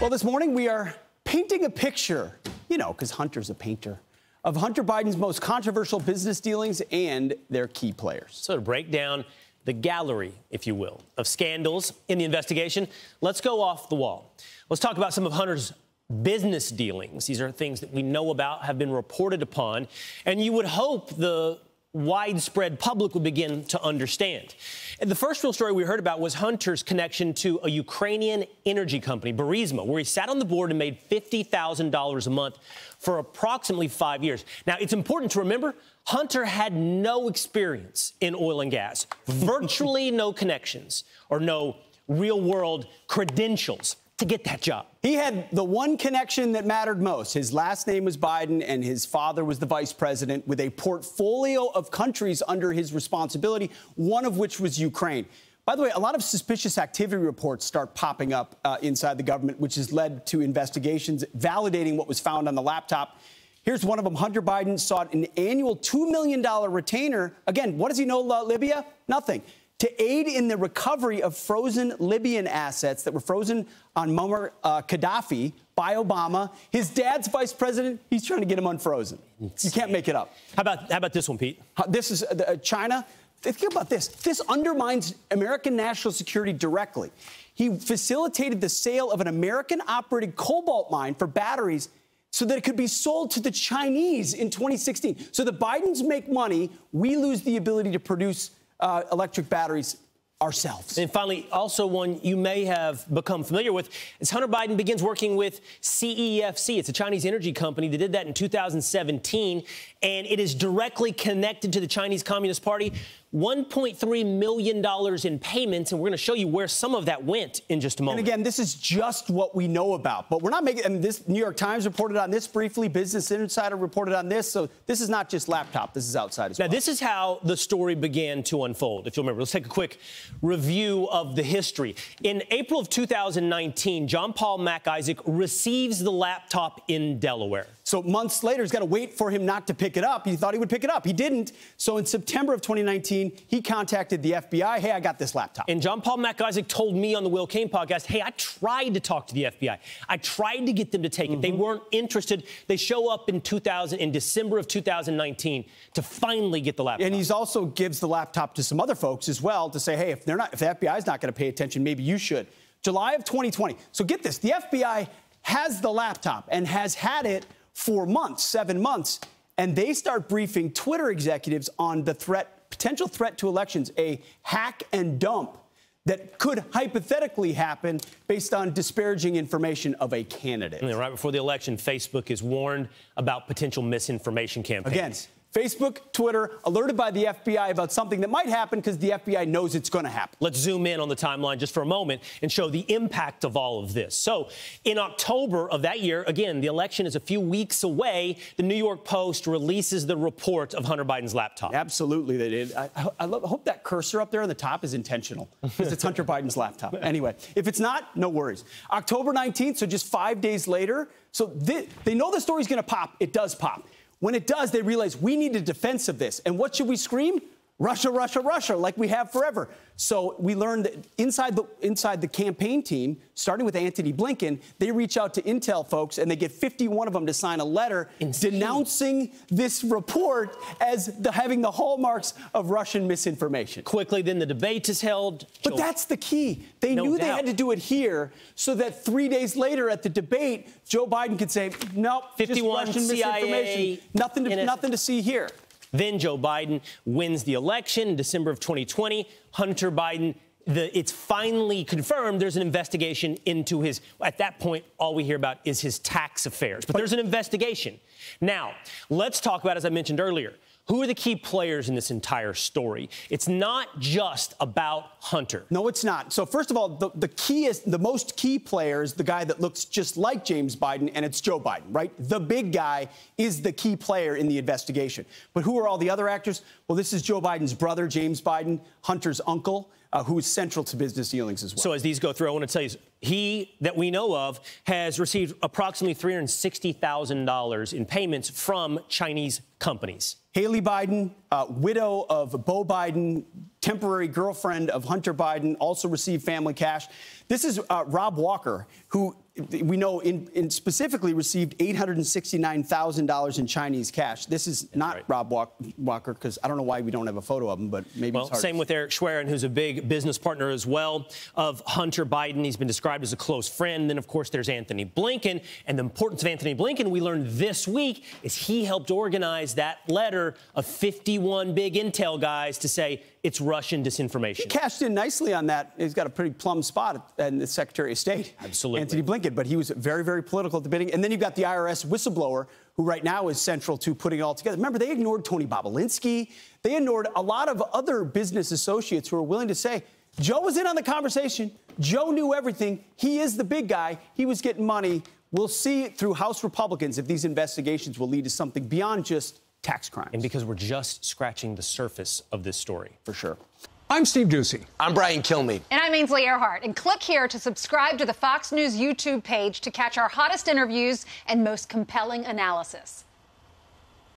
Well, this morning we are painting a picture, because Hunter's a painter, of Hunter Biden's most controversial business dealings and their key players. So to break down the gallery, if you will, of scandals in the investigation, let's go off the wall. Let's talk about some of Hunter's business dealings. These are things that we know about, have been reported upon, and you would hope the widespread public would begin to understand. And the first real story we heard about was Hunter's connection to a Ukrainian energy company, Burisma, where he sat on the board and made $50,000 a month for approximately 5 years. Now, it's important to remember, Hunter had no experience in oil and gas, virtually no connections or no real-world credentials to get that job. He had the one connection that mattered most. His last name was Biden, and his father was the vice president, with a portfolio of countries under his responsibility, one of which was Ukraine. By the way, a lot of suspicious activity reports start popping up inside the government, which has led to investigations validating what was found on the laptop. Here's one of them. Hunter Biden sought an annual $2 million retainer. Again, what does he know about Libya? Nothing. To aid in the recovery of frozen Libyan assets that were frozen on Muammar Gaddafi by Obama. His dad's vice president, he's trying to get him unfrozen. You can't make it up. How about this one, Pete? This is China. Think about this. This undermines American national security directly. He facilitated the sale of an American-operated cobalt mine for batteries so that it could be sold to the Chinese in 2016. So the Bidens make money, we lose the ability to produce electric batteries ourselves. And finally, also one you may have become familiar with is Hunter Biden begins working with CEFC. It's a Chinese energy company that did that in 2017, and it is directly connected to the Chinese Communist Party. $1.3 million in payments, and we're going to show you where some of that went in just a moment. And again, this is just what we know about, but we're not making, and this New York Times reported on this briefly, Business Insider reported on this, so this is not just laptop, this is outside as well. Now, this is how the story began to unfold, if you'll remember. Let's take a quick review of the history. In April of 2019, John Paul Mac Isaac receives the laptop in Delaware. So months later, he's got to wait for him not to pick it up. He thought he would pick it up. He didn't. So in September of 2019, he contacted the FBI. Hey, I got this laptop. And John Paul Mac Isaac told me on the Will Cain podcast, hey, I tried to talk to the FBI. I tried to get them to take it. They weren't interested. They show up in December of 2019 to finally get the laptop. And he's also gives the laptop to some other folks as well to say, hey, if the FBI is not going to pay attention, maybe you should. July of 2020. So get this. The FBI has the laptop and has had it for months, 7 months, and they start briefing Twitter executives on the potential threat to elections, a hack and dump that could hypothetically happen based on disparaging information of a candidate. And right before the election, Facebook is warned about potential misinformation campaigns. Again, Facebook, Twitter, alerted by the FBI about something that might happen because the FBI knows it's going to happen. Let's zoom in on the timeline just for a moment and show the impact of all of this. So in October of that year, again, the election is a few weeks away, the New York Post releases the report of Hunter Biden's laptop. Absolutely, they did. I hope that cursor up there on the top is intentional because it's Hunter Biden's laptop. Anyway, if it's not, no worries. October 19th, so just 5 days later, so they know the story's going to pop. It does pop. When it does, they realize we need a defense of this. And what should we scream? Russia, Russia, Russia, like we have forever. So we learned that inside the campaign team, starting with Antony Blinken, they reach out to Intel folks and they get 51 of them to sign a letter denouncing this report as having the hallmarks of Russian misinformation. Quickly, then the debate is held. But that's the key. They knew they had to do it here so that 3 days later at the debate, Joe Biden could say, nope, 51 just Russian misinformation. Nothing to see here. Then Joe Biden wins the election in December of 2020. Hunter Biden, it's finally confirmed there's an investigation into his, at that point, all we hear about is his tax affairs. But there's an investigation. Now, let's talk about, as I mentioned earlier, who are the key players in this entire story? It's not just about Hunter. No, it's not. So first of all, the most key player is the guy that looks just like James Biden, and it's Joe Biden, right? The big guy is the key player in the investigation. But who are all the other actors? Well, this is Joe Biden's brother, James Biden, Hunter's uncle, who is central to business dealings as well. So as these go through, I want to tell you, he, that we know of, has received approximately $360,000 in payments from Chinese companies. Haley Biden, widow of Beau Biden, temporary girlfriend of Hunter Biden, also received family cash. This is Rob Walker, who we know specifically received $869,000 in Chinese cash. This is not right. Rob Walker, because I don't know why we don't have a photo of him, but maybe it's hard. Same with Eric Schwerin, who's a big business partner as well of Hunter Biden. He's been described as a close friend. Then, of course, there's Anthony Blinken. And the importance of Anthony Blinken, we learned this week, is he helped organize that letter of 51 big intel guys to say it's Russian disinformation. He cashed in nicely on that. He's got a pretty plum spot in the Secretary of State. Absolutely. Anthony Blinken, but he was very, very political at the beginning. And then you've got the IRS whistleblower, who right now is central to putting it all together. Remember, they ignored Tony Bobolinsky. They ignored a lot of other business associates who were willing to say, Joe was in on the conversation. Joe knew everything. He is the big guy. He was getting money. We'll see through House Republicans if these investigations will lead to something beyond just tax crimes. And because we're just scratching the surface of this story. For sure. I'm Steve Doocy. I'm Brian Kilmeade. And I'm Ainsley Earhart. And click here to subscribe to the Fox News YouTube page to catch our hottest interviews and most compelling analysis.